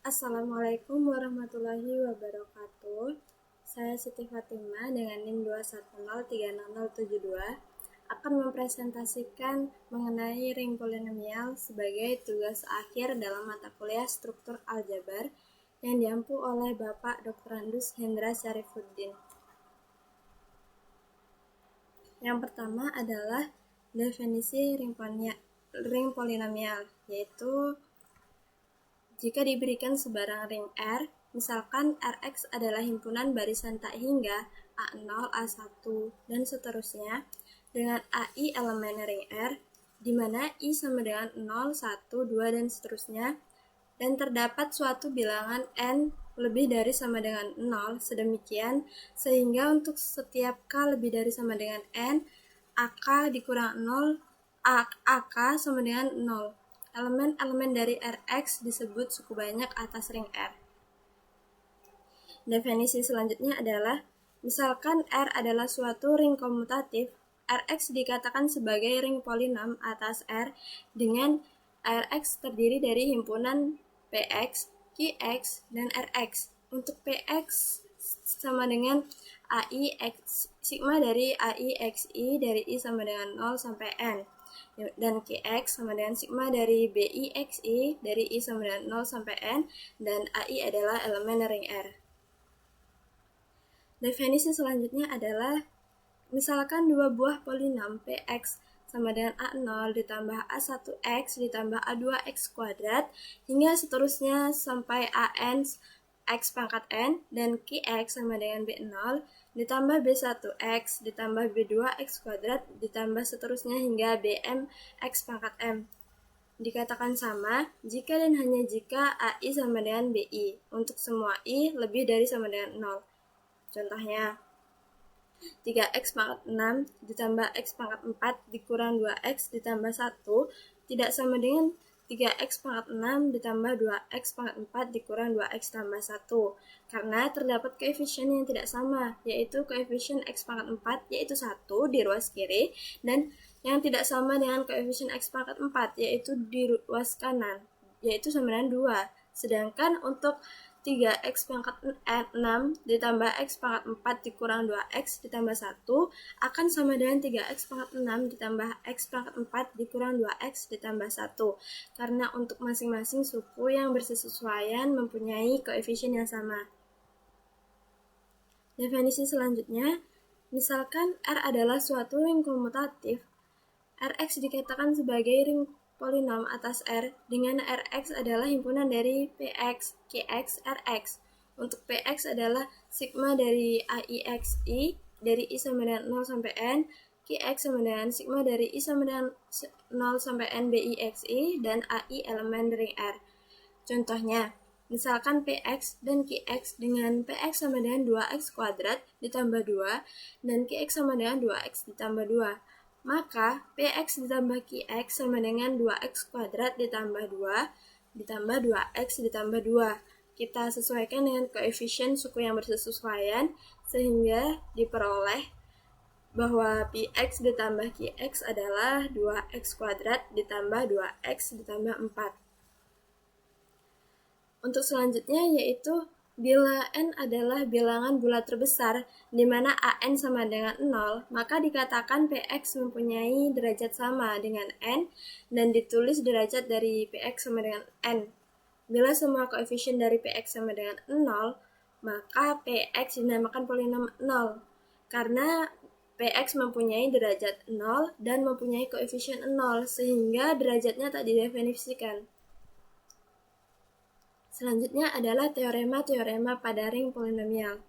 Assalamualaikum warahmatullahi wabarakatuh. Saya Siti Fatimah dengan NIM 2103072 akan mempresentasikan mengenai ring polinomial sebagai tugas akhir dalam mata kuliah struktur aljabar yang diampu oleh Bapak Dr. Andus Hendra Syarifuddin. Yang pertama adalah definisi ring polinomial, yaitu jika diberikan sebarang ring R, misalkan Rx adalah himpunan barisan tak hingga A0, A1, dan seterusnya, dengan AI elemen ring R, di mana I sama dengan 0, 1, 2, dan seterusnya, dan terdapat suatu bilangan N lebih dari sama dengan 0, sedemikian, sehingga untuk setiap K lebih dari sama dengan N, AK dikurang 0, AK sama dengan 0. Elemen-elemen dari Rx disebut suku banyak atas ring R. Definisi selanjutnya adalah, misalkan R adalah suatu ring komutatif, Rx dikatakan sebagai ring polinom atas R dengan Rx terdiri dari himpunan Px, Qx, dan Rx. Untuk Px sama dengan AI X, sigma dari AI XI dari I sama dengan 0 sampai N. Dan Qx sama dengan sigma dari BI XI dari I sama dengan 0 sampai N, dan AI adalah elemen ring R. Definisi selanjutnya adalah, misalkan dua buah polinom Px sama dengan A0 ditambah A1x ditambah A2x kuadrat hingga seterusnya sampai AN x pangkat N, dan Qx sama dengan B0 ditambah B1x ditambah B2x kuadrat ditambah seterusnya hingga Bm x pangkat M. Dikatakan sama jika dan hanya jika AI sama dengan BI untuk semua I lebih dari sama dengan 0. Contohnya, 3x pangkat 6 ditambah x pangkat 4 dikurang 2x ditambah 1 tidak sama dengan 3x pangkat 6 ditambah 2x pangkat 4 dikurang 2x tambah 1, karena terdapat koefisien yang tidak sama, yaitu koefisien x pangkat 4 yaitu 1 di ruas kiri, dan yang tidak sama dengan koefisien x pangkat 4 yaitu di ruas kanan, yaitu sama dengan 2. Sedangkan untuk 3x pangkat 6 ditambah x pangkat 4 dikurang 2x ditambah 1 akan sama dengan 3x pangkat 6 ditambah x pangkat 4 dikurang 2x ditambah 1, karena untuk masing-masing suku yang bersesuaian mempunyai koefisien yang sama. Definisi selanjutnya, misalkan R adalah suatu ring komutatif, Rx dikatakan sebagai ring polinom atas R dengan Rx adalah himpunan dari Px, Qx, Rx. Untuk Px adalah sigma dari AIXI dari I sama dengan 0 sampai N, Qx sama dengan sigma dari I sama dengan 0 sampai N BIXI, dan AI elemen ring R. Contohnya, misalkan Px dan Qx dengan Px sama dengan 2x kuadrat ditambah 2 dan Qx sama dengan 2x ditambah 2. Maka Px ditambah Qx sama dengan 2x kuadrat ditambah 2 ditambah 2x ditambah 2. Kita sesuaikan dengan koefisien suku yang bersesuaian sehingga diperoleh bahwa Px ditambah Qx adalah 2x kuadrat ditambah 2x ditambah 4. Untuk selanjutnya yaitu, bila N adalah bilangan bulat terbesar, di mana AN sama dengan 0, maka dikatakan Px mempunyai derajat sama dengan N, dan ditulis derajat dari Px sama dengan N. Bila semua koefisien dari Px sama dengan 0, maka Px dinamakan polinom 0, karena Px mempunyai derajat 0 dan mempunyai koefisien 0, sehingga derajatnya tak didefinisikan. Selanjutnya adalah teorema-teorema pada ring polinomial.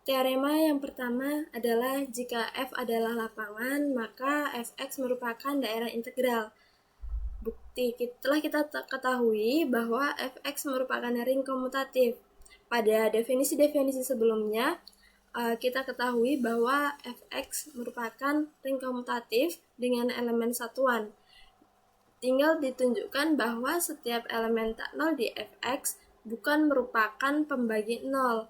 Teorema yang pertama adalah jika F adalah lapangan, maka Fx merupakan daerah integral. Bukti, telah kita ketahui bahwa Fx merupakan ring komutatif. Pada definisi-definisi sebelumnya, kita ketahui bahwa Fx merupakan ring komutatif dengan elemen satuan. Tinggal ditunjukkan bahwa setiap elemen tak nol di Fx bukan merupakan pembagi nol.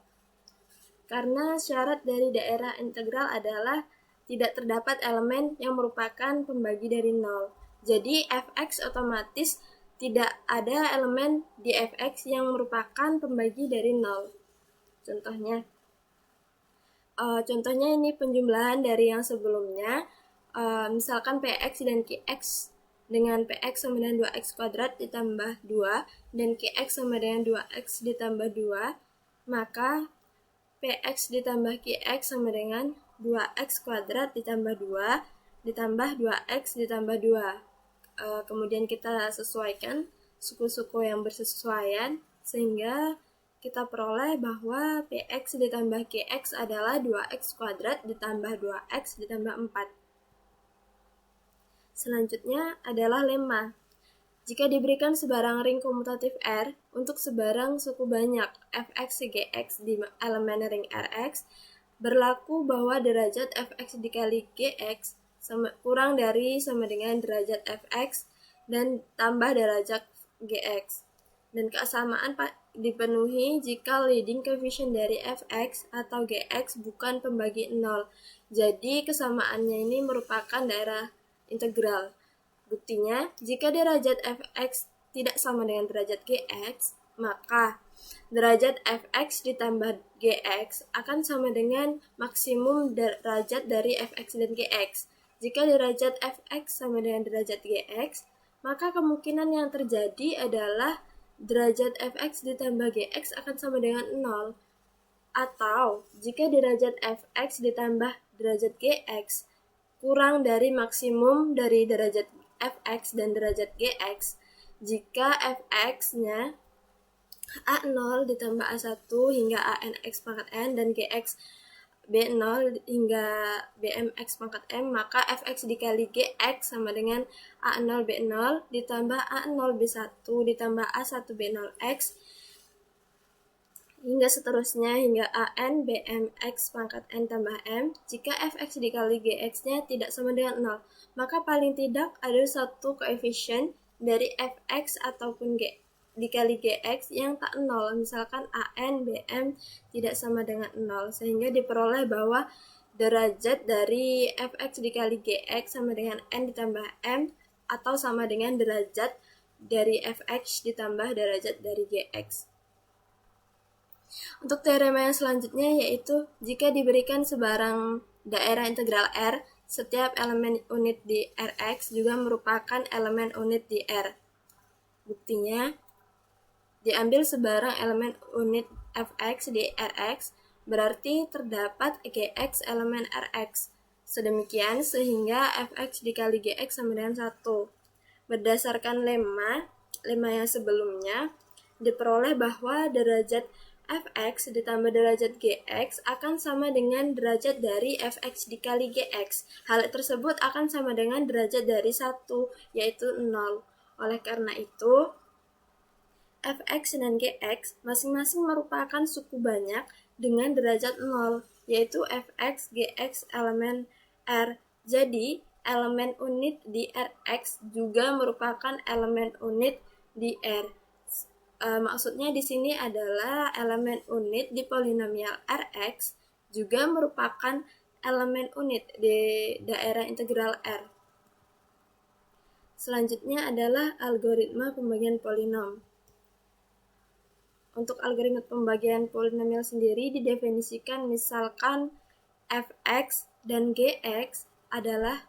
Karena syarat dari daerah integral adalah tidak terdapat elemen yang merupakan pembagi dari nol. Jadi Fx otomatis tidak ada elemen di fx yang merupakan pembagi dari 0. Contohnya ini penjumlahan dari yang sebelumnya. Misalkan px dan qx dengan px sama dengan 2x kuadrat ditambah 2 dan qx sama dengan 2x ditambah 2, maka px ditambah qx sama dengan 2x kuadrat ditambah 2 ditambah 2x ditambah 2. Kemudian kita sesuaikan suku-suku yang bersesuaian sehingga kita peroleh bahwa px ditambah qx adalah 2x kuadrat ditambah 2x ditambah 4. Selanjutnya adalah lemma. Jika diberikan sebarang ring komutatif R untuk sebarang suku banyak fx gx di elemen ring Rx, berlaku bahwa derajat fx dikali gx kurang dari sama dengan derajat fx dan tambah derajat gx. Dan kesamaan dipenuhi jika leading coefficient dari fx atau gx bukan pembagi 0. Jadi kesamaannya ini merupakan daerah integral. Buktinya, jika derajat fx tidak sama dengan derajat gx, maka derajat fx ditambah gx akan sama dengan maksimum derajat dari fx dan gx. Jika derajat fx sama dengan derajat gx, maka kemungkinan yang terjadi adalah derajat fx ditambah gx akan sama dengan 0. Atau, jika derajat fx ditambah derajat gx kurang dari maksimum dari derajat fx dan derajat gx, jika fx-nya a0 ditambah a1 hingga anx pangkat n dan gx b0 hingga bmx pangkat m, maka fx dikali gx sama dengan a0 b0 ditambah a0 b1 ditambah a1 b0x hingga seterusnya hingga an bmx pangkat n tambah m. Jika fx dikali gx-nya tidak sama dengan 0, maka paling tidak ada satu koefisien dari fx ataupun dikali gx yang tak 0, misalkan an bm tidak sama dengan 0, sehingga diperoleh bahwa derajat dari fx dikali gx sama dengan n ditambah m atau sama dengan derajat dari fx ditambah derajat dari gx. Untuk teorema yang selanjutnya yaitu jika diberikan sebarang daerah integral R, setiap elemen unit di Rx juga merupakan elemen unit di R. Buktinya, diambil sebarang elemen unit Fx di Rx, berarti terdapat Gx elemen Rx. Sedemikian sehingga Fx dikali Gx sama dengan 1. Berdasarkan lemma yang sebelumnya, diperoleh bahwa derajat fx ditambah derajat gx akan sama dengan derajat dari fx dikali gx. Hal tersebut akan sama dengan derajat dari 1, yaitu 0. Oleh karena itu, fx dan gx masing-masing merupakan suku banyak dengan derajat 0, yaitu fx, gx, elemen R. Jadi, elemen unit di Rx juga merupakan elemen unit di R. Maksudnya di sini adalah elemen unit di polinomial Rx juga merupakan elemen unit di daerah integral R. Selanjutnya adalah algoritma pembagian polinom. Untuk algoritma pembagian polinomial sendiri didefinisikan misalkan fx dan gx adalah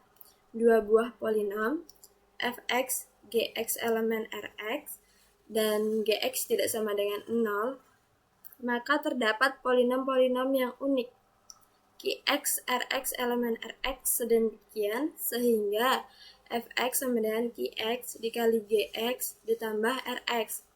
dua buah polinom, fx, gx elemen Rx, dan gx tidak sama dengan 0, maka terdapat polinom-polinom yang unik. Qx, Rx elemen Rx sedemikian sehingga fx sama dengan qx dikali gx ditambah Rx.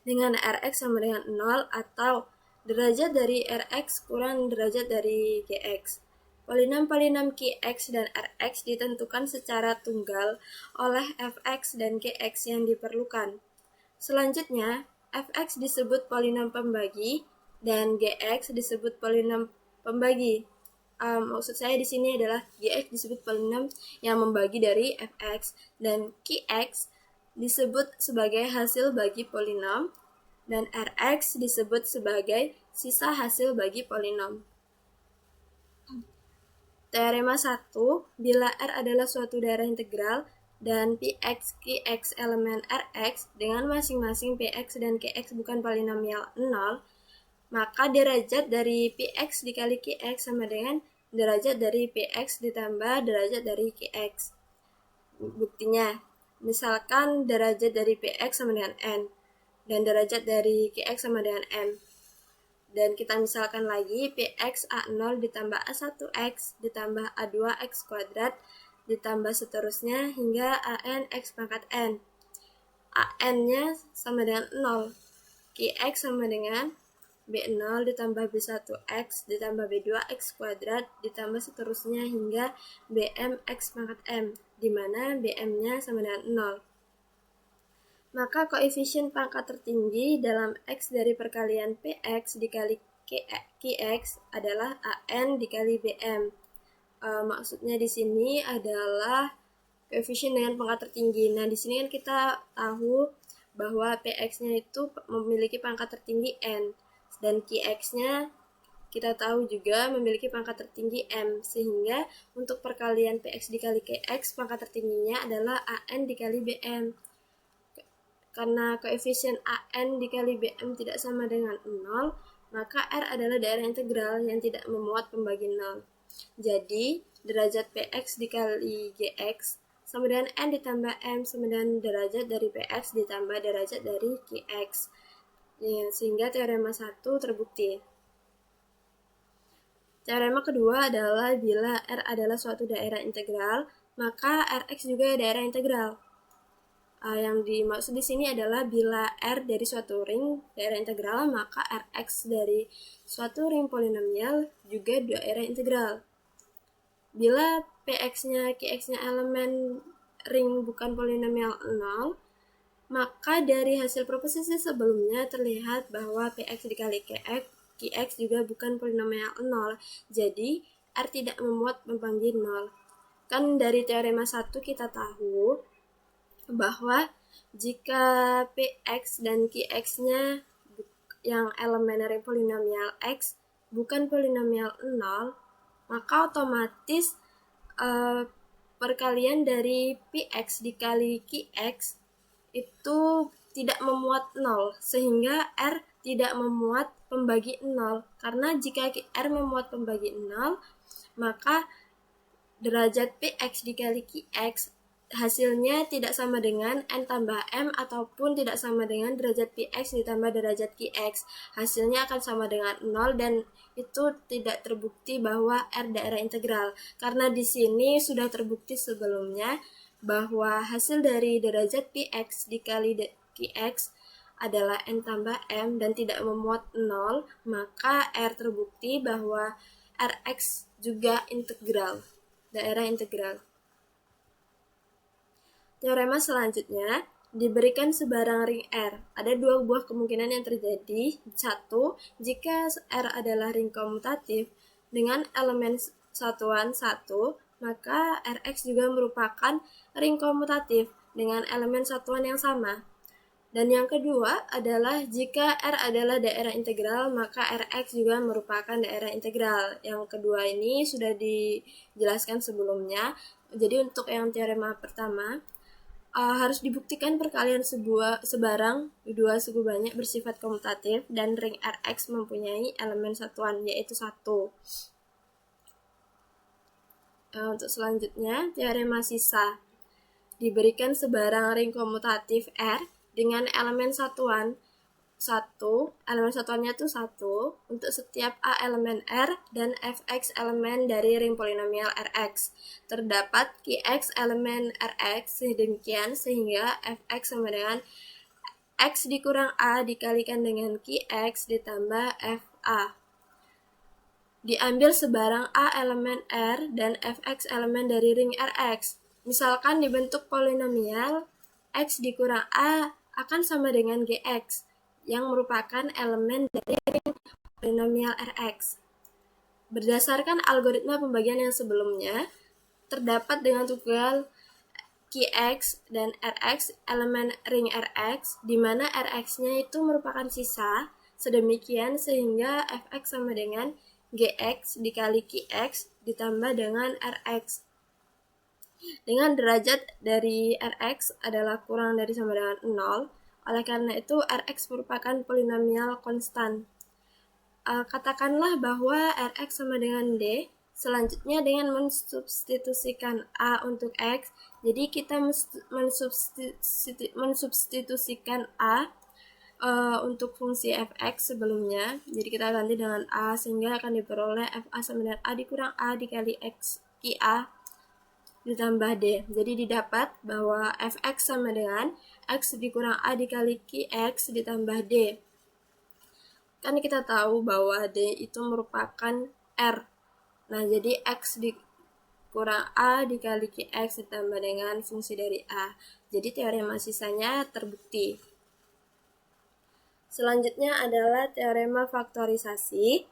Dengan Rx sama dengan 0 atau derajat dari Rx kurang derajat dari gx. Polinom-polinom Qx dan Rx ditentukan secara tunggal oleh fx dan gx yang diperlukan. Selanjutnya, fx disebut polinom pembagi dan gx disebut polinom pembagi. Maksud saya di sini adalah gx disebut polinom yang membagi dari fx dan qx disebut sebagai hasil bagi polinom dan Rx disebut sebagai sisa hasil bagi polinom. Teorema 1, bila R adalah suatu daerah integral, dan Px, Qx elemen Rx dengan masing-masing Px dan Qx bukan polinomial 0, maka derajat dari Px dikali Qx sama dengan derajat dari Px ditambah derajat dari Qx. Buktinya, misalkan derajat dari Px sama dengan n, dan derajat dari Qx sama dengan m. Dan kita misalkan lagi, Px A0 ditambah A1x ditambah A2x kuadrat ditambah seterusnya hingga an x pangkat n. An-nya sama dengan 0. Qx sama dengan B0 ditambah B1x ditambah B2x kuadrat ditambah seterusnya hingga Bm x pangkat m, di mana Bm-nya sama dengan 0. Maka koefisien pangkat tertinggi dalam x dari perkalian Px dikali Qx adalah An dikali Bm. Maksudnya di sini adalah koefisien dengan pangkat tertinggi. Nah, di sini kan kita tahu bahwa Px-nya itu memiliki pangkat tertinggi n, dan Qx-nya kita tahu juga memiliki pangkat tertinggi m, sehingga untuk perkalian Px dikali Qx pangkat tertingginya adalah An dikali Bm. Karena koefisien An dikali Bm tidak sama dengan 0, maka R adalah daerah integral yang tidak memuat pembagi 0. Jadi, derajat Px dikali Gx sama dengan n ditambah m sama dengan derajat dari Px ditambah derajat dari Qx. Ya, sehingga teorema 1 terbukti. Teorema kedua adalah bila R adalah suatu daerah integral, maka Rx juga daerah integral. Yang dimaksud di sini adalah bila R dari suatu ring daerah integral, maka Rx dari suatu ring polinomial juga daerah integral. Bila Px-nya, Qx-nya elemen ring bukan polinomial 0, maka dari hasil proposisi sebelumnya terlihat bahwa Px dikali Qx juga bukan polinomial 0. Jadi, R tidak memuat pembagi 0. Kan dari teorema 1 kita tahu bahwa jika Px dan Qx-nya yang elemen ring polinomial x bukan polinomial 0, maka otomatis perkalian dari Px dikali Qx itu tidak memuat 0, sehingga R tidak memuat pembagi 0. Karena jika R memuat pembagi 0, maka derajat Px dikali Qx hasilnya tidak sama dengan n tambah m ataupun tidak sama dengan derajat Px ditambah derajat Qx. Hasilnya akan sama dengan 0 dan itu tidak terbukti bahwa R daerah integral. Karena di sini sudah terbukti sebelumnya bahwa hasil dari derajat Px dikali Qx adalah n tambah m dan tidak memuat 0, maka R terbukti bahwa Rx juga integral, daerah integral. Teorema selanjutnya, diberikan sebarang ring R. Ada dua buah kemungkinan yang terjadi. 1. Jika R adalah ring komutatif dengan elemen satuan 1, maka Rx juga merupakan ring komutatif dengan elemen satuan yang sama. Dan yang kedua adalah jika R adalah daerah integral, maka Rx juga merupakan daerah integral. Yang kedua ini sudah dijelaskan sebelumnya. Jadi untuk yang teorema pertama, harus dibuktikan perkalian sebarang dua suku banyak bersifat komutatif dan ring Rx mempunyai elemen satuan yaitu 1. Untuk selanjutnya, teorema sisa. Diberikan sebarang ring komutatif R dengan elemen satuan 1, elemen satuannya itu 1 untuk setiap A elemen R dan Fx elemen dari ring polinomial Rx. Terdapat Qx elemen Rx sedemikian sehingga Fx sama dengan X dikurang A dikalikan dengan Qx ditambah Fa. Diambil sebarang A elemen R dan Fx elemen dari ring Rx. Misalkan dibentuk polinomial X dikurang A akan sama dengan Gx, yang merupakan elemen dari ring polinomial Rx. Berdasarkan algoritma pembagian yang sebelumnya, terdapat dengan tunggal Qx dan Rx elemen ring Rx, di mana Rx-nya itu merupakan sisa, sedemikian sehingga Fx sama dengan Gx dikali Qx ditambah dengan Rx. dengan derajat dari Rx adalah kurang dari sama dengan 0. Oleh karena itu, Rx merupakan polinomial konstan. Katakanlah bahwa Rx sama dengan D. Selanjutnya dengan mensubstitusikan A untuk X, jadi kita mensubstitusikan A untuk fungsi fx sebelumnya. Jadi kita ganti dengan A sehingga akan diperoleh fa sama dengan A dikurang A dikali X Ki A ditambah D. Jadi didapat bahwa fx sama dengan X dikurang A dikali Ki X ditambah D. Kan kita tahu bahwa D itu merupakan R. Nah, jadi X dikurang A dikali Ki X ditambah dengan fungsi dari A. Jadi teorema sisanya terbukti. Selanjutnya adalah teorema faktorisasi.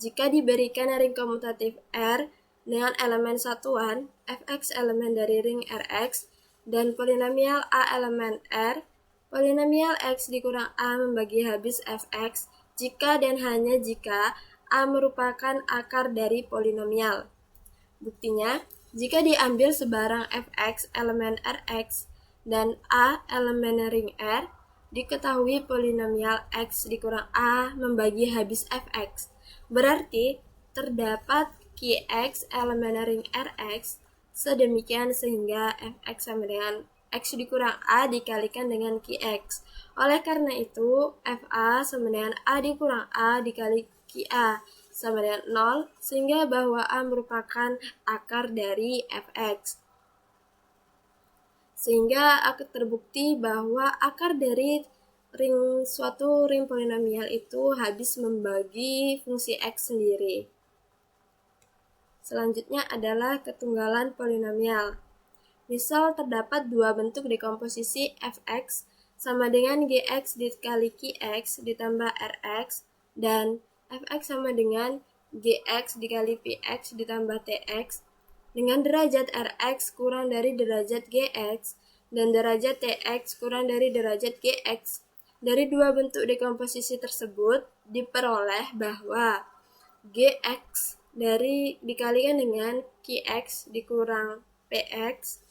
Jika diberikan ring komutatif R dengan elemen satuan, Fx elemen dari ring Rx, dan polinomial A elemen R, polinomial X dikurang A membagi habis Fx jika dan hanya jika A merupakan akar dari polinomial. Buktinya, jika diambil sebarang Fx elemen Rx dan A elemen ring R, diketahui polinomial X dikurang A membagi habis Fx. Berarti, terdapat Qx elemen ring Rx sedemikian sehingga Fx sama dengan X dikurang A dikalikan dengan Qx. Oleh karena itu, Fa sama dengan A dikurang A dikali Qa sama dengan 0, sehingga bahwa A merupakan akar dari Fx. Sehingga akan terbukti bahwa akar dari suatu ring polinomial itu habis membagi fungsi X sendiri. Selanjutnya adalah ketunggalan polinomial. Misal terdapat dua bentuk dekomposisi Fx sama dengan Gx dikali Qx ditambah Rx dan Fx sama dengan Gx dikali Px ditambah Tx dengan derajat Rx kurang dari derajat Gx dan derajat Tx kurang dari derajat Gx. Dari dua bentuk dekomposisi tersebut diperoleh bahwa Gx dikalikan dengan Qx dikurang Px.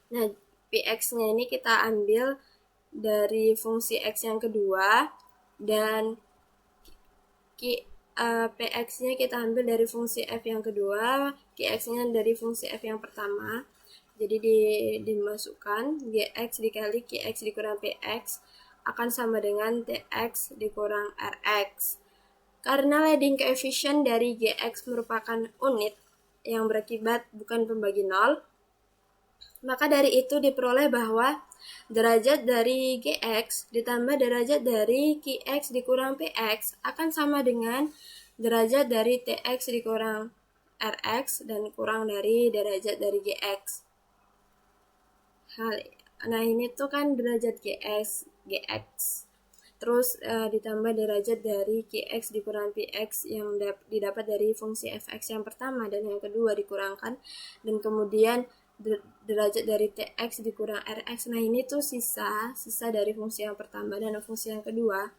Nah, Px-nya ini kita ambil dari fungsi X yang kedua dan Px-nya kita ambil dari fungsi f yang kedua, Qx-nya dari fungsi f yang pertama. Jadi dimasukkan Gx dikali Qx dikurang Px akan sama dengan Tx dikurang Rx. Karena leading coefficient dari Gx merupakan unit yang berakibat bukan pembagi 0, maka dari itu diperoleh bahwa derajat dari Gx ditambah derajat dari Qx dikurang Px akan sama dengan derajat dari Tx dikurang Rx dan kurang dari derajat dari Gx. Nah, ini tuh kan derajat Gx. Terus ditambah derajat dari Qx dikurang Px yang didapat dari fungsi fx yang pertama dan yang kedua dikurangkan, dan kemudian derajat dari Tx dikurang Rx. Nah, ini tuh sisa dari fungsi yang pertama dan fungsi yang kedua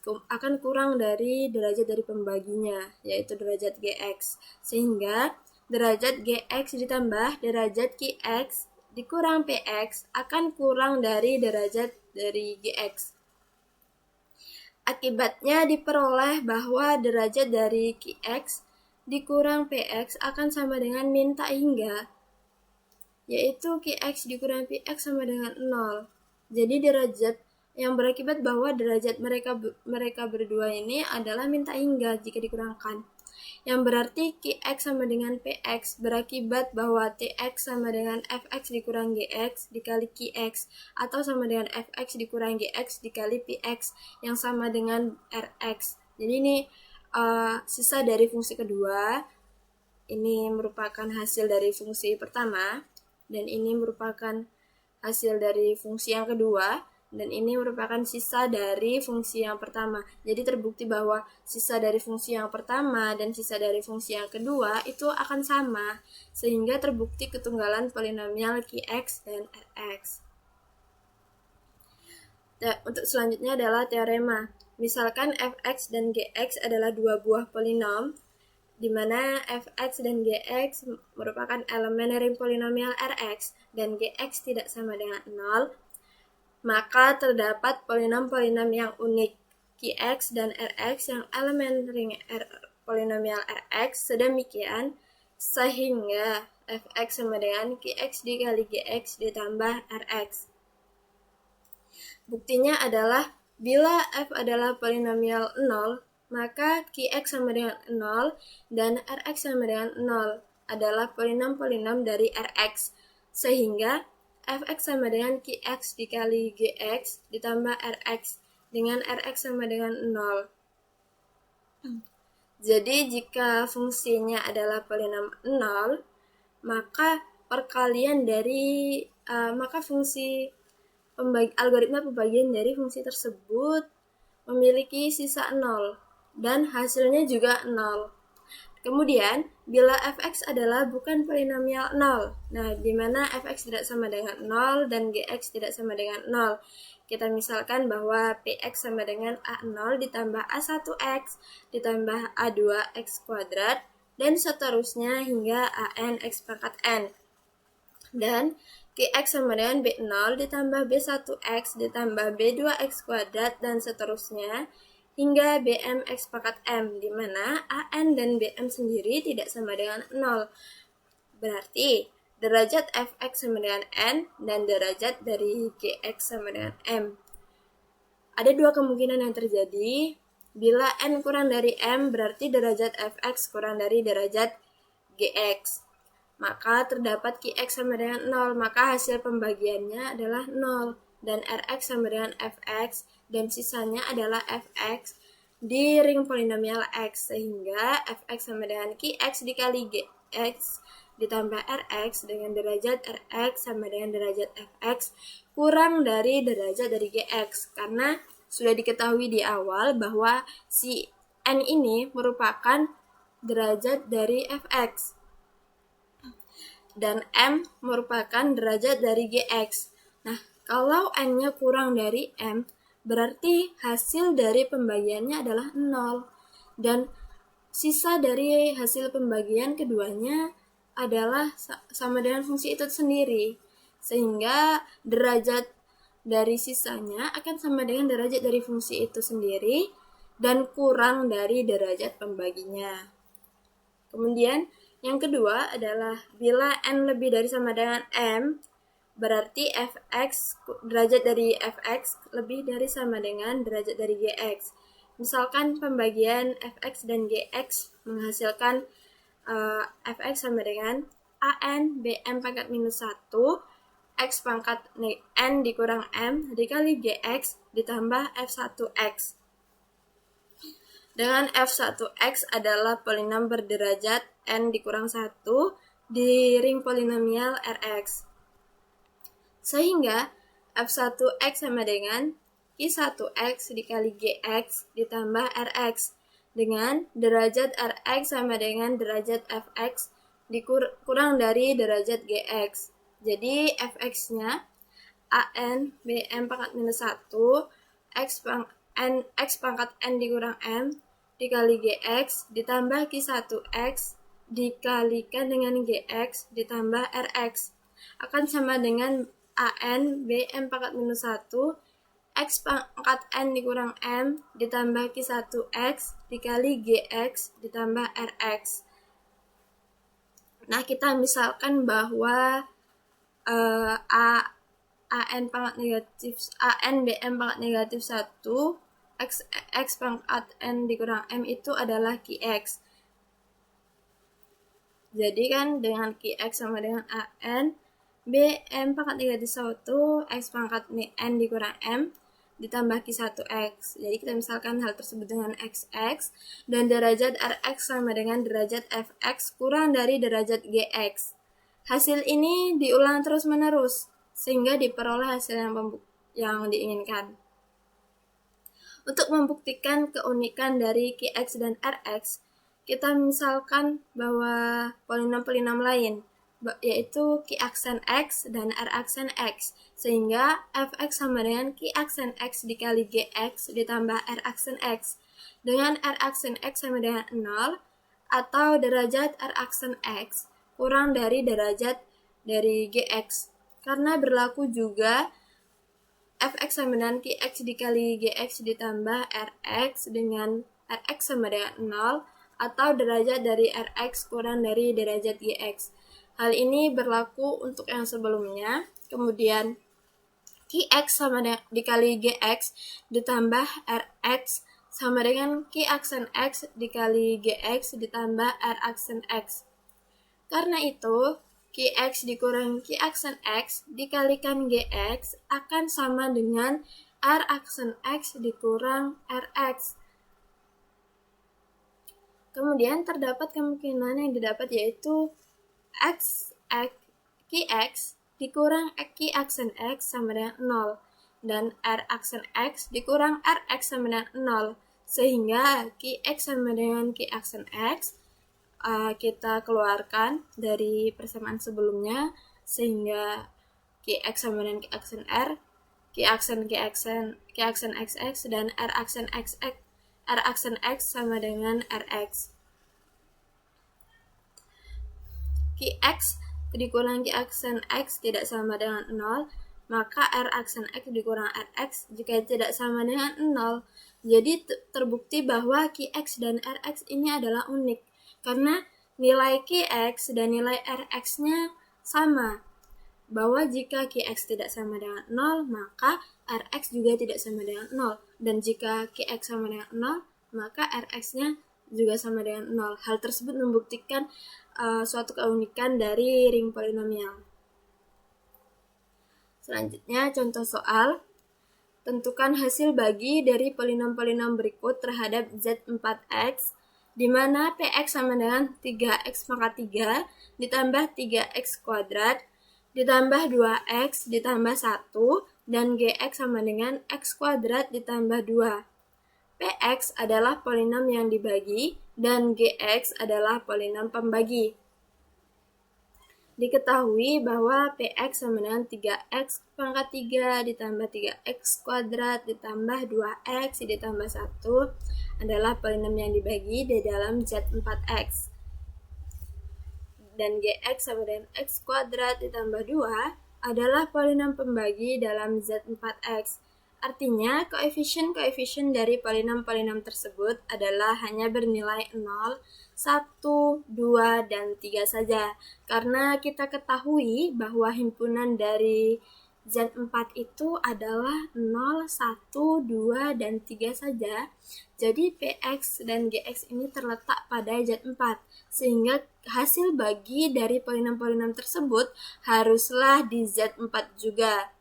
akan kurang dari derajat dari pembaginya, yaitu derajat Gx. Sehingga derajat Gx ditambah derajat Qx dikurang Px akan kurang dari derajat dari Gx. Akibatnya diperoleh bahwa derajat dari Qx dikurang Px akan sama dengan min tak hingga, yaitu Qx dikurang Px sama dengan 0. Jadi derajat yang berakibat bahwa derajat mereka berdua ini adalah min tak hingga jika dikurangkan. Yang berarti Qx sama dengan Px berakibat bahwa Tx sama dengan Fx dikurang Gx dikali Qx atau sama dengan Fx dikurang Gx dikali Px yang sama dengan Rx. Jadi ini sisa dari fungsi kedua, ini merupakan hasil dari fungsi pertama, dan ini merupakan hasil dari fungsi yang kedua, dan ini merupakan sisa dari fungsi yang pertama. Jadi terbukti bahwa sisa dari fungsi yang pertama dan sisa dari fungsi yang kedua itu akan sama, sehingga terbukti ketunggalan polinomial Qx dan Rx. Untuk selanjutnya adalah teorema. Misalkan Fx dan Gx adalah dua buah polinom di mana fx dan gx merupakan elemen ring polinomial Rx dan gx tidak sama dengan 0, maka terdapat polinom-polinom yang unik Qx dan Rx yang elemen ring polinomial Rx sedemikian sehingga fx sama dengan Qx dikali gx ditambah Rx. Buktinya adalah bila f adalah polinomial 0, maka Qx sama dengan 0 dan Rx sama dengan 0 adalah polinom-polinom dari Rx, sehingga fx sama dengan Qx dikali gx ditambah Rx dengan Rx sama dengan 0. Jadi jika fungsinya adalah polinom 0, maka perkalian dari maka fungsi algoritma pembagian dari fungsi tersebut memiliki sisa 0 dan hasilnya juga 0. Kemudian, bila fx adalah bukan polinomial 0, nah di mana fx tidak sama dengan 0 dan gx tidak sama dengan 0, kita misalkan bahwa px sama dengan a0 ditambah a1x ditambah a2x kuadrat dan seterusnya hingga an x pangkat n. Dan Qx sama dengan B0 ditambah B1x ditambah B2x kuadrat dan seterusnya hingga Bmx pangkat M, di mana An dan Bm sendiri tidak sama dengan 0. Berarti derajat Fx sama dengan N dan derajat dari Gx sama dengan M. Ada dua kemungkinan yang terjadi. Bila N kurang dari M, berarti derajat Fx kurang dari derajat Gx. Maka terdapat Qx sama dengan 0, maka hasil pembagiannya adalah 0. Dan Rx sama dengan Fx, dan sisanya adalah Fx di ring polinomial X, sehingga Fx sama dengan Qx dikali Gx ditambah Rx dengan derajat Rx sama dengan derajat Fx kurang dari derajat dari Gx, karena sudah diketahui di awal bahwa si N ini merupakan derajat dari Fx dan M merupakan derajat dari Gx. Nah, kalau N-nya kurang dari M, berarti hasil dari pembagiannya adalah 0. Dan sisa dari hasil pembagian keduanya adalah sama dengan fungsi itu sendiri. Sehingga derajat dari sisanya akan sama dengan derajat dari fungsi itu sendiri dan kurang dari derajat pembaginya. Kemudian, yang kedua adalah bila N lebih dari sama dengan M, berarti Fx, derajat dari Fx lebih dari sama dengan derajat dari Gx. Misalkan pembagian Fx dan Gx menghasilkan Fx sama dengan An Bm pangkat minus 1, X pangkat N dikurang M dikali Gx ditambah F1X. Dengan F1X adalah polinom berderajat N dikurang 1 di ring polinomial Rx. Sehingga F1X sama dengan Q1X dikali Gx ditambah Rx dengan derajat Rx sama dengan derajat Fx dikurang dari derajat Gx. Jadi Fx-nya An Bm pangkat minus 1 X pangkat N dikurang M dikali Gx ditambah Q1X dikalikan dengan Gx ditambah Rx akan sama dengan An Bm pangkat minus 1 X pangkat N dikurang M ditambah Q1X dikali Gx ditambah Rx. Nah, kita misalkan bahwa An Bm pangkat negatif 1 X pangkat N dikurang M itu adalah Qx. Jadi kan dengan Qx sama dengan An Bm pangkat negatif 1 X pangkat N dikurang M ditambah Q1X. Jadi kita misalkan hal tersebut dengan XX dan derajat Rx sama dengan derajat Fx kurang dari derajat Gx. Hasil ini diulang terus-menerus sehingga diperoleh hasil yang diinginkan. Untuk membuktikan keunikan dari Qx dan Rx, kita misalkan bahwa polinom-polinom lain, yaitu Q aksen X dan R aksen X, sehingga Fx sama dengan Q aksen X dikali Gx ditambah R aksen X. Dengan R aksen X sama dengan 0, atau derajat R aksen X kurang dari derajat dari Gx. Karena berlaku juga Fx sama dengan Qx dikali Gx ditambah Rx dengan Rx sama dengan 0 atau derajat dari Rx kurang dari derajat Gx. Hal ini berlaku untuk yang sebelumnya. Kemudian Qx sama dengan dikali Gx ditambah Rx sama dengan Q aksen X dikali Gx ditambah R aksen X. Karena itu, Qx dikurang Q aksen X dikalikan Gx akan sama dengan R aksen X dikurang Rx. Kemudian terdapat kemungkinan yang didapat yaitu Qx dikurang Q aksen X sama dengan 0 dan R aksen X dikurang Rx sama dengan 0. Sehingga Qx sama dengan Q aksen X kita keluarkan dari persamaan sebelumnya, sehingga Qx sama dengan Q aksen R, Q aksen XX dan R aksen X sama dengan Rx. Qx dikurang Q aksen X tidak sama dengan 0, maka R aksen X dikurang Rx jika tidak sama dengan 0. Jadi terbukti bahwa Qx dan Rx ini adalah unik, karena nilai Qx dan nilai Rx-nya sama. Bahwa jika Qx tidak sama dengan 0, maka Rx juga tidak sama dengan 0. Dan jika Qx sama dengan 0, maka Rx-nya juga sama dengan 0. Hal tersebut membuktikan suatu keunikan dari ring polinomial. Selanjutnya, contoh soal. Tentukan hasil bagi dari polinom-polinom berikut terhadap Z4X, di mana Px sama dengan 3x pangkat 3 ditambah 3x kuadrat ditambah 2x ditambah 1 dan Gx sama dengan x kuadrat ditambah 2. Px adalah polinom yang dibagi dan Gx adalah polinom pembagi. Diketahui bahwa Px sama dengan 3x pangkat 3 ditambah 3x kuadrat ditambah 2x ditambah 1 adalah polinom yang dibagi di dalam Z4x. Dan Gx sama dengan x kuadrat ditambah 2 adalah polinom pembagi dalam Z4x. Artinya, koefisien-koefisien dari polinom-polinom tersebut adalah hanya bernilai 0, 1, 2, dan 3 saja. Karena kita ketahui bahwa himpunan dari Z4 itu adalah 0, 1, 2, dan 3 saja. Jadi Px dan Gx ini terletak pada Z4. Sehingga hasil bagi dari polinom-polinom tersebut haruslah di Z4 juga.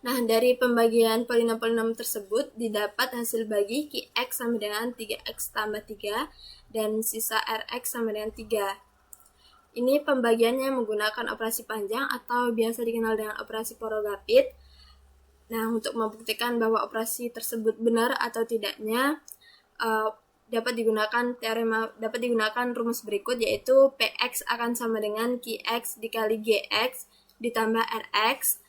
Nah, dari pembagian polinom-polinom tersebut didapat hasil bagi Qx sama dengan 3x tambah 3 dan sisa Rx sama dengan 3. Ini pembagiannya menggunakan operasi panjang atau biasa dikenal dengan operasi Porovapid. Nah, untuk membuktikan bahwa operasi tersebut benar atau tidaknya dapat digunakan rumus berikut, yaitu Px akan sama dengan Qx dikali Gx ditambah Rx,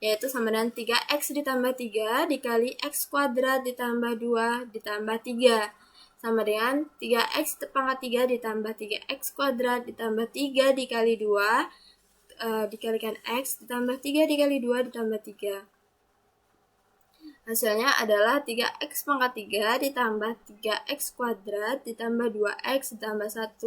yaitu sama dengan 3x ditambah 3 dikali x kuadrat ditambah 2 ditambah 3. Sama dengan 3x pangkat 3 ditambah 3x kuadrat ditambah 3 dikali 2 dikalikan x ditambah 3 dikali 2 ditambah 3. Hasilnya adalah 3x pangkat 3 ditambah 3x kuadrat ditambah 2x ditambah 1.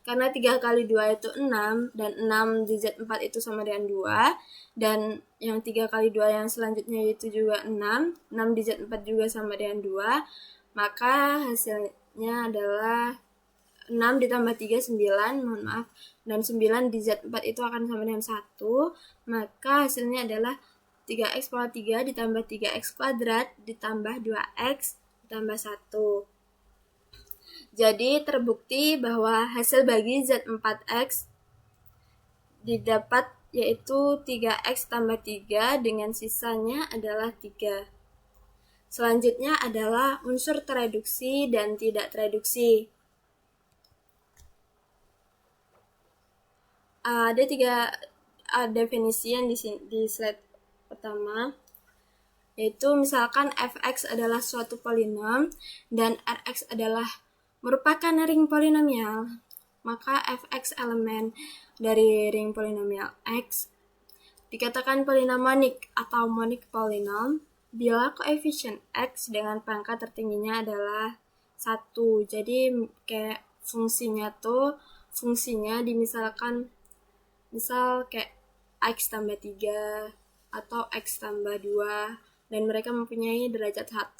Karena 3 kali 2 itu 6, dan 6 di Z4 itu sama dengan 2, dan yang 3 kali 2 yang selanjutnya itu juga 6 di Z4 juga sama dengan 2, maka hasilnya adalah 6 ditambah 3, 9, dan 9 di Z4 itu akan sama dengan 1, maka hasilnya adalah 3x pangkat 3 ditambah 3x kuadrat ditambah 2x ditambah 1. Jadi terbukti bahwa hasil bagi Z4x didapat yaitu 3x tambah 3 dengan sisanya adalah 3. Selanjutnya adalah unsur tereduksi dan tidak tereduksi. Ada 3 definisi yang di slide pertama, yaitu misalkan fx adalah suatu polinom dan rx adalah merupakan ring polinomial, maka fx elemen dari ring polinomial x dikatakan polinom monik atau monik polinom bila koefisien x dengan pangkat tertingginya adalah 1. Jadi kayak fungsinya misal kayak x tambah 3 atau x tambah 2 dan mereka mempunyai derajat 1.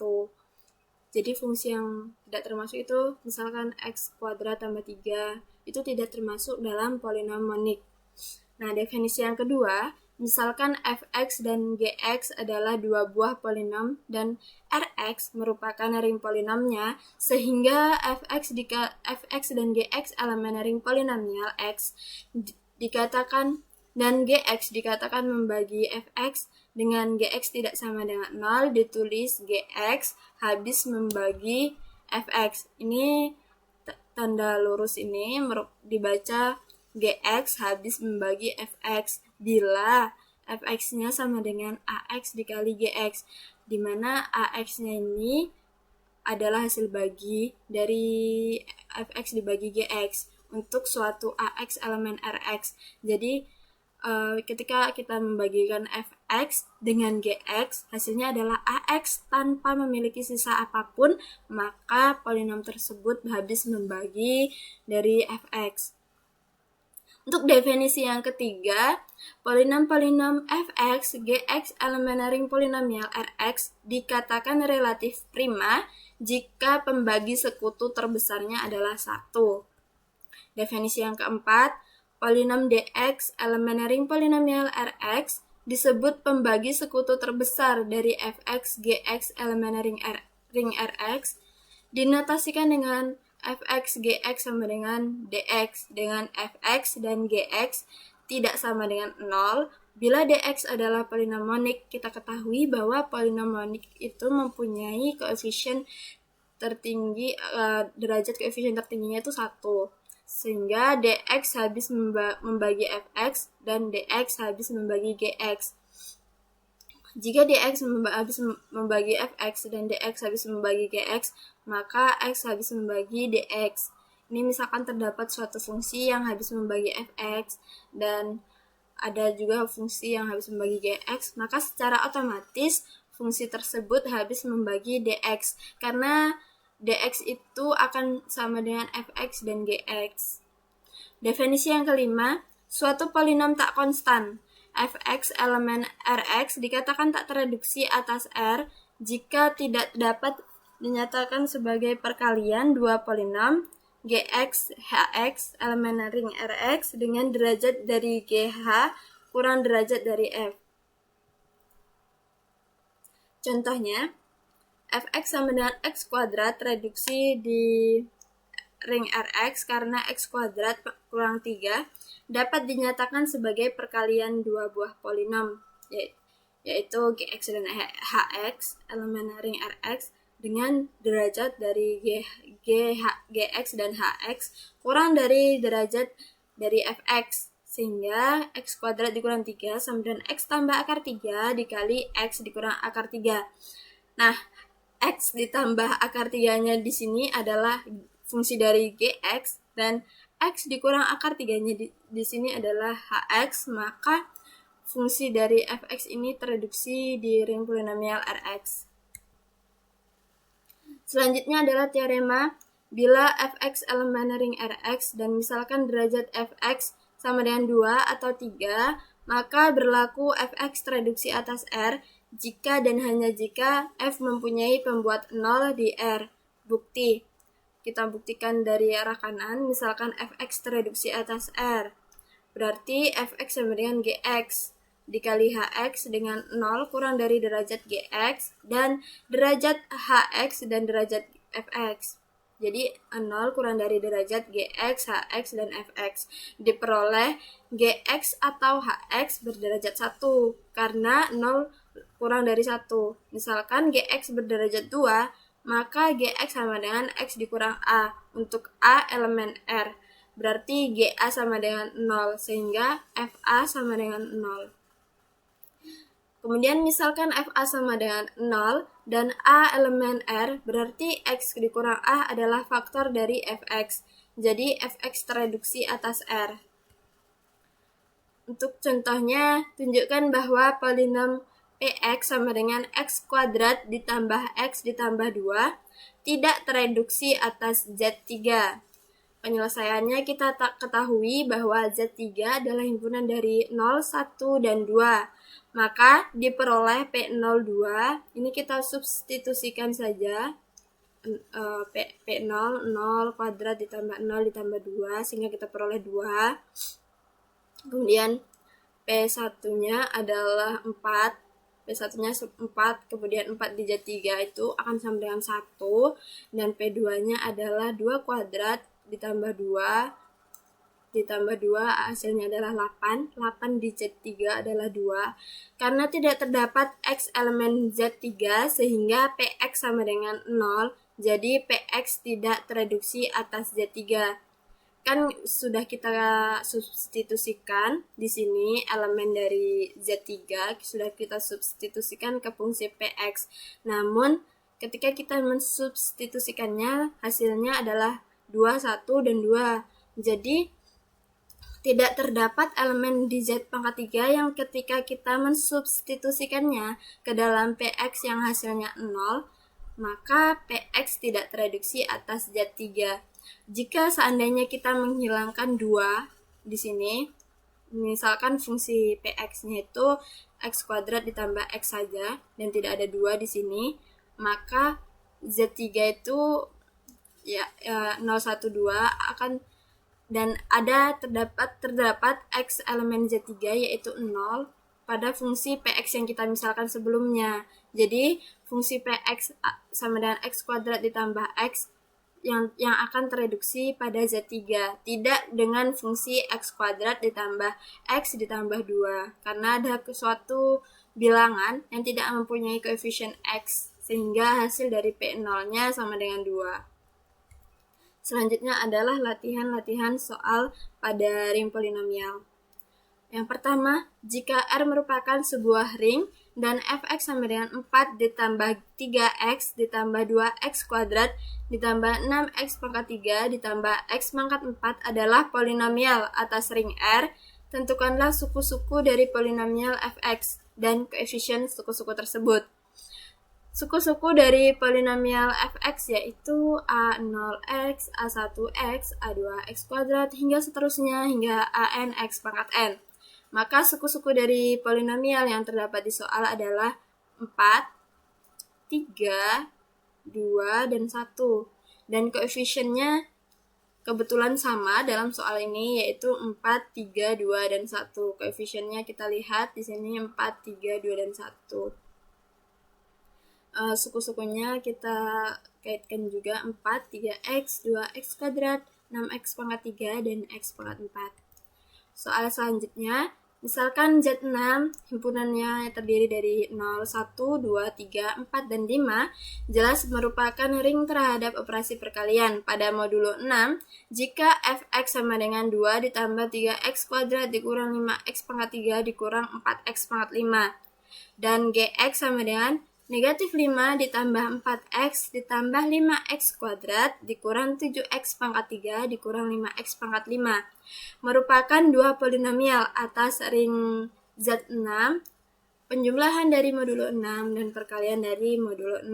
Jadi fungsi yang tidak termasuk itu misalkan x kuadrat tambah 3 itu tidak termasuk dalam polinom monik. Nah, definisi yang kedua, misalkan fx dan gx adalah dua buah polinom dan rx merupakan ring polinomnya, sehingga fx dan gx elemen ring polinomial x dikatakan dan gx dikatakan membagi fx dengan gx tidak sama dengan 0, ditulis gx habis membagi fx. Ini tanda lurus ini dibaca gx habis membagi fx bila fx-nya sama dengan ax dikali gx, di mana ax-nya ini adalah hasil bagi dari fx dibagi gx untuk suatu ax elemen rx. Jadi ketika kita membagikan fx dengan gx, hasilnya adalah ax tanpa memiliki sisa apapun, maka polinom tersebut habis membagi dari fx. Untuk definisi yang ketiga, polinom-polinom fx, gx, elemen ring polinomial rx dikatakan relatif prima jika pembagi sekutu terbesarnya adalah 1. Definisi yang keempat, polinom dx, elemen ring polinomial rx disebut pembagi sekutu terbesar dari fx, gx, elemen ring rx, dinotasikan dengan fx, gx sama dengan dx, dengan fx dan gx tidak sama dengan 0. Bila dx adalah polinom monik, kita ketahui bahwa polinom monik itu mempunyai koefisien tertinggi, derajat koefisien tertingginya itu 1. Sehingga dx habis membagi fx dan dx habis membagi gx. Jika dx habis membagi fx dan dx habis membagi gx, maka x habis membagi dx. Ini misalkan terdapat suatu fungsi yang habis membagi fx dan ada juga fungsi yang habis membagi gx, maka secara otomatis fungsi tersebut habis membagi dx karena dx itu akan sama dengan fx dan gx. Definisi yang kelima, suatu polinom tak konstan fx elemen rx dikatakan tak tereduksi atas r jika tidak dapat dinyatakan sebagai perkalian dua polinom gx, hx elemen ring rx dengan derajat dari gh kurang derajat dari f. Contohnya, fx sama dengan x kuadrat reduksi di ring Rx karena x kuadrat kurang 3 dapat dinyatakan sebagai perkalian dua buah polinom, yaitu gx dan hx elemen ring Rx dengan derajat dari gx dan hx kurang dari derajat dari fx, sehingga x kuadrat dikurang 3 sama dengan x tambah akar 3 dikali x dikurang akar 3. Nah, x ditambah akar 3-nya di sini adalah fungsi dari gx dan x dikurang akar 3-nya di sini adalah hx, maka fungsi dari fx ini tereduksi di ring polinomial rx. Selanjutnya adalah teorema bila fx elemen ring rx dan misalkan derajat fx sama dengan 2 atau 3, maka berlaku fx tereduksi atas r jika dan hanya jika f mempunyai pembuat 0 di r. Bukti. Kita buktikan dari arah kanan, misalkan fx tereduksi atas r. Berarti fx sama dengan gx dikali hx dengan 0 kurang dari derajat gx dan derajat hx dan derajat fx. Jadi 0 kurang dari derajat gx, hx, dan fx. Diperoleh gx atau hx berderajat 1 karena 0 kurang dari 1. Misalkan gx berderajat 2, maka gx sama dengan x dikurang a untuk a elemen r. Berarti ga sama dengan 0, sehingga fa sama dengan 0. Kemudian misalkan FA sama dengan 0 dan A elemen R, berarti X dikurang A adalah faktor dari Fx. Jadi Fx tereduksi atas R. Untuk contohnya, tunjukkan bahwa polinom Px sama dengan X kuadrat ditambah X ditambah 2 tidak tereduksi atas Z3. Penyelesaiannya kita tak ketahui bahwa Z3 adalah himpunan dari 0, 1, dan 2. Maka diperoleh P02, ini kita substitusikan saja. P0, 0 kuadrat ditambah 0 ditambah 2, sehingga kita peroleh 2. Kemudian P1-nya adalah 4. P1-nya 4, kemudian 4 di Z3 itu akan sama dengan 1. Dan P2-nya adalah 2 kuadrat ditambah 2 hasilnya adalah 8. 8 di Z3 adalah 2. Karena tidak terdapat X elemen Z3 sehingga Px sama dengan 0. Jadi Px tidak tereduksi atas Z3. Kan sudah kita substitusikan di sini elemen dari Z3 sudah kita substitusikan ke fungsi Px. Namun ketika kita mensubstitusikannya hasilnya adalah 2, 1, dan 2. Jadi tidak terdapat elemen di Z pangkat 3 yang ketika kita mensubstitusikannya ke dalam Px yang hasilnya 0, maka Px tidak tereduksi atas Z3. Jika seandainya kita menghilangkan 2 di sini, misalkan fungsi Px-nya itu X kuadrat ditambah X saja dan tidak ada 2 di sini, maka Z3 itu 0, 1, 2 akan dan terdapat X elemen Z3 yaitu 0 pada fungsi Px yang kita misalkan sebelumnya. Jadi fungsi Px sama dengan X kuadrat ditambah X yang akan tereduksi pada Z3, tidak dengan fungsi X kuadrat ditambah X ditambah 2, karena ada suatu bilangan yang tidak mempunyai koefisien X sehingga hasil dari P0-nya sama dengan 2. Selanjutnya adalah latihan-latihan soal pada ring polinomial. Yang pertama, jika R merupakan sebuah ring dan Fx sama dengan 4 ditambah 3x ditambah 2x kuadrat ditambah 6x pangkat 3 ditambah x pangkat 4 adalah polinomial atas ring R, tentukanlah suku-suku dari polinomial Fx dan koefisien suku-suku tersebut. Suku-suku dari polinomial Fx yaitu A0x, A1x, A2x kuadrat, hingga seterusnya hingga ANx pangkat n. Maka suku-suku dari polinomial yang terdapat di soal adalah 4, 3, 2, dan 1. Dan koefisiennya kebetulan sama dalam soal ini yaitu 4, 3, 2, dan 1. Koefisiennya kita lihat di sini 4, 3, 2, dan 1. Suku-sukunya kita kaitkan juga 4, 3x, 2x kuadrat, 6x pangkat 3, dan x pangkat 4. Soal selanjutnya, misalkan Z6 himpunannya terdiri dari 0, 1, 2, 3, 4, dan 5 jelas merupakan ring terhadap operasi perkalian. Pada modulo 6, jika Fx sama dengan 2 ditambah 3x kuadrat dikurang 5x pangkat 3 dikurang 4x pangkat 5, dan Gx sama dengan negatif 5 ditambah 4x ditambah 5x kuadrat dikurang 7x pangkat 3 dikurang 5x pangkat 5 merupakan dua polinomial atas ring Z6, penjumlahan dari modulo 6 dan perkalian dari modulo 6.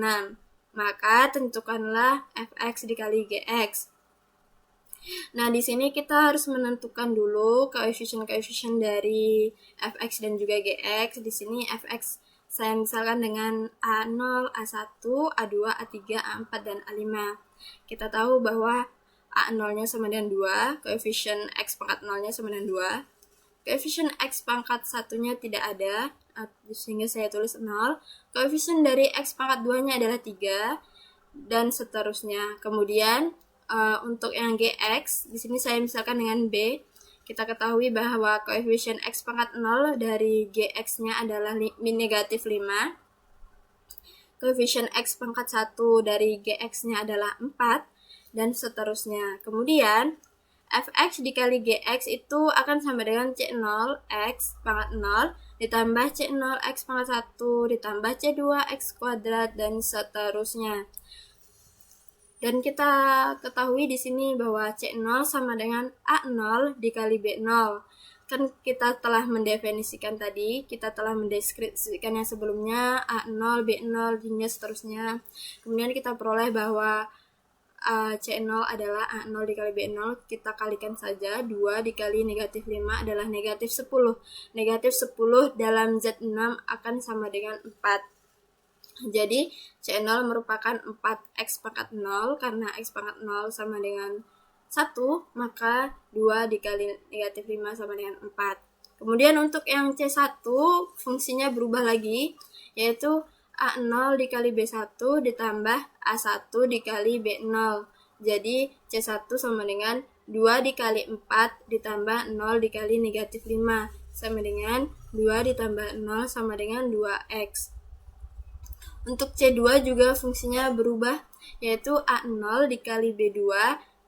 Maka tentukanlah Fx dikali Gx. Nah, di sini kita harus menentukan dulu koefisien-koefisien dari Fx dan juga Gx. Di sini Fx saya misalkan dengan A0, A1, A2, A3, A4, dan A5. Kita tahu bahwa A0-nya sama dengan 2, koefisien X pangkat 0-nya sama dengan 2. Koefisien X pangkat 1-nya tidak ada, sehingga saya tulis 0. Koefisien dari X pangkat 2-nya adalah 3, dan seterusnya. Kemudian, untuk yang Gx, di sini saya misalkan dengan B. Kita ketahui bahwa koefisien X pangkat 0 dari Gx-nya adalah negatif 5. Koefisien X pangkat 1 dari Gx-nya adalah 4, dan seterusnya. Kemudian, Fx dikali Gx itu akan sama dengan C0 X pangkat 0 ditambah C0 X pangkat 1 ditambah C2 X kuadrat dan seterusnya. Dan kita ketahui di sini bahwa C0 sama dengan A0 dikali B0. Kan kita telah mendefinisikan tadi, kita telah mendeskripsikan yang sebelumnya A0, B0 hingga seterusnya. Kemudian kita peroleh bahwa C0 adalah A0 dikali B0, kita kalikan saja, 2 dikali negatif 5 adalah negatif 10. Negatif 10 dalam Z6 akan sama dengan 4. Jadi C0 merupakan 4X pangkat 0, karena X pangkat 0 sama dengan 1, maka 2 dikali negatif 5 sama dengan 4. Kemudian untuk yang C1, fungsinya berubah lagi, yaitu A0 dikali B1 ditambah A1 dikali B0. Jadi C1 sama dengan 2 dikali 4 ditambah 0 dikali negatif 5 sama dengan 2 ditambah 0 sama dengan 2X. Untuk C2 juga fungsinya berubah, yaitu A0 dikali B2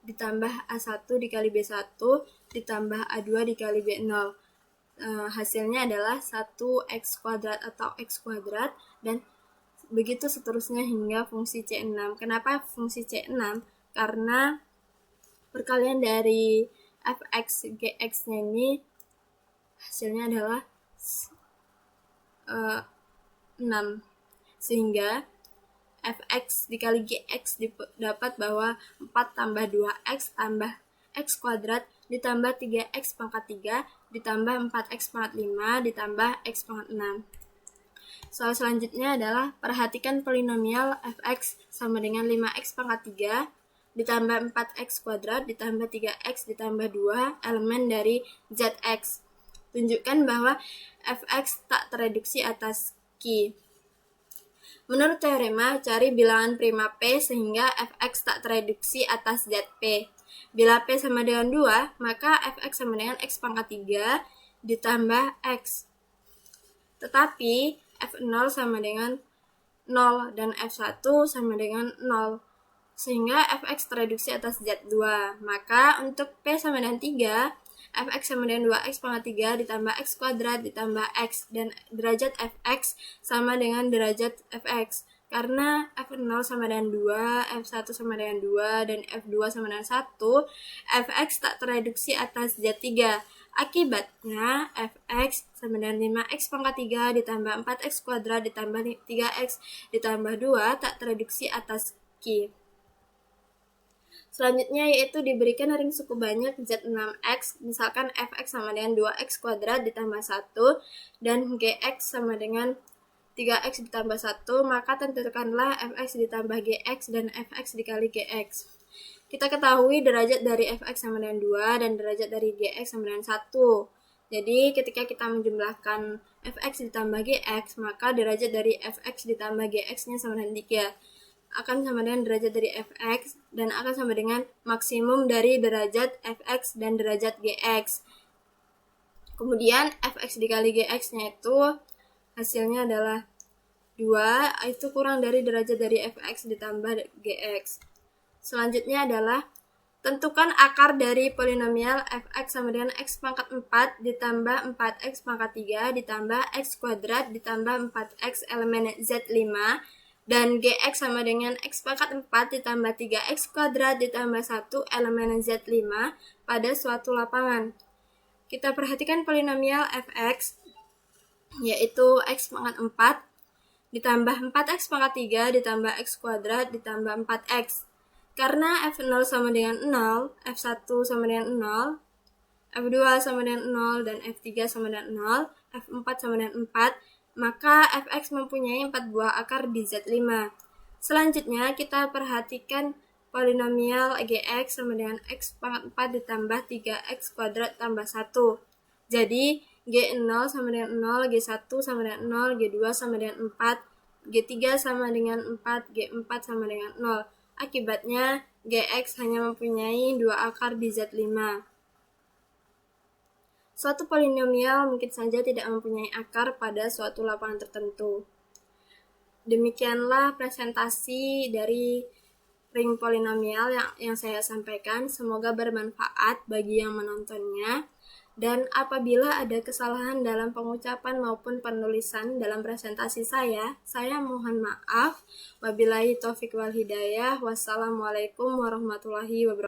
ditambah A1 dikali B1 ditambah A2 dikali B0. Hasilnya adalah 1X kuadrat atau X kuadrat, dan begitu seterusnya hingga fungsi C6. Kenapa fungsi C6? Karena perkalian dari fx gx-nya ini hasilnya adalah 6. Sehingga fx dikali gx dapat bahwa 4 tambah 2x tambah x kuadrat ditambah 3x pangkat 3 ditambah 4x pangkat 5 ditambah x pangkat 6. Soal selanjutnya adalah perhatikan polinomial fx sama dengan 5x pangkat 3 ditambah 4x kuadrat ditambah 3x ditambah 2 elemen dari zx. Tunjukkan bahwa fx tak tereduksi atas Q. Menurut teorema, cari bilangan prima P sehingga fx tak tereduksi atas zp. Bila P sama dengan 2, maka fx sama dengan x pangkat 3 ditambah x. Tetapi F0 sama dengan 0 dan F1 sama dengan 0. Sehingga fx tereduksi atas Z2. Maka untuk P sama dengan 3, fx sama dengan 2x pangkat 3 ditambah x kuadrat ditambah x, dan derajat fx sama dengan derajat fx. Karena F0 sama dengan 2, F1 sama dengan 2, dan F2 sama dengan 1, fx tak tereduksi atas Z3. Akibatnya fx sama dengan 5x pangkat 3 ditambah 4x kuadrat ditambah 3x ditambah 2 tak tereduksi atas Q. Selanjutnya yaitu diberikan ring suku banyak Z6x, misalkan fx sama dengan 2x kuadrat ditambah 1 dan gx sama dengan 3x ditambah 1, maka tentukanlah fx ditambah gx dan fx dikali gx. Kita ketahui derajat dari fx sama dengan 2 dan derajat dari gx sama dengan 1. Jadi ketika kita menjumlahkan fx ditambah gx, maka derajat dari fx ditambah gx-nya sama dengan 3. Akan sama dengan derajat dari fx dan akan sama dengan maksimum dari derajat fx dan derajat gx. Kemudian fx dikali gx-nya itu hasilnya adalah 2, itu kurang dari derajat dari fx ditambah gx. Selanjutnya adalah tentukan akar dari polinomial fx sama dengan x pangkat 4 ditambah 4x pangkat 3 ditambah x kuadrat ditambah 4x elemen Z5 dan gx sama dengan x pangkat 4 ditambah 3x kuadrat ditambah 1 elemen Z5 pada suatu lapangan. Kita perhatikan polinomial fx, yaitu x pangkat 4 ditambah 4x pangkat 3 ditambah x kuadrat ditambah 4x. Karena F0 sama dengan 0, F1 sama dengan 0, F2 sama dengan 0, dan F3 sama dengan 0, F4 sama dengan 4, maka fx mempunyai 4 buah akar di Z5. Selanjutnya kita perhatikan polinomial gx sama dengan x pangkat 4 ditambah 3x kuadrat tambah 1. Jadi G0 sama dengan 0, G1 sama dengan 0, G2 sama dengan 4, G3 sama dengan 4, G4 sama dengan 0. Akibatnya, gx hanya mempunyai 2 akar di Z5. Suatu polinomial mungkin saja tidak mempunyai akar pada suatu lapangan tertentu. Demikianlah presentasi dari ring polinomial yang saya sampaikan. Semoga bermanfaat bagi yang menontonnya. Dan apabila ada kesalahan dalam pengucapan maupun penulisan dalam presentasi saya mohon maaf. Wabillahi taufiq wal hidayah. Wassalamualaikum warahmatullahi wabarakatuh.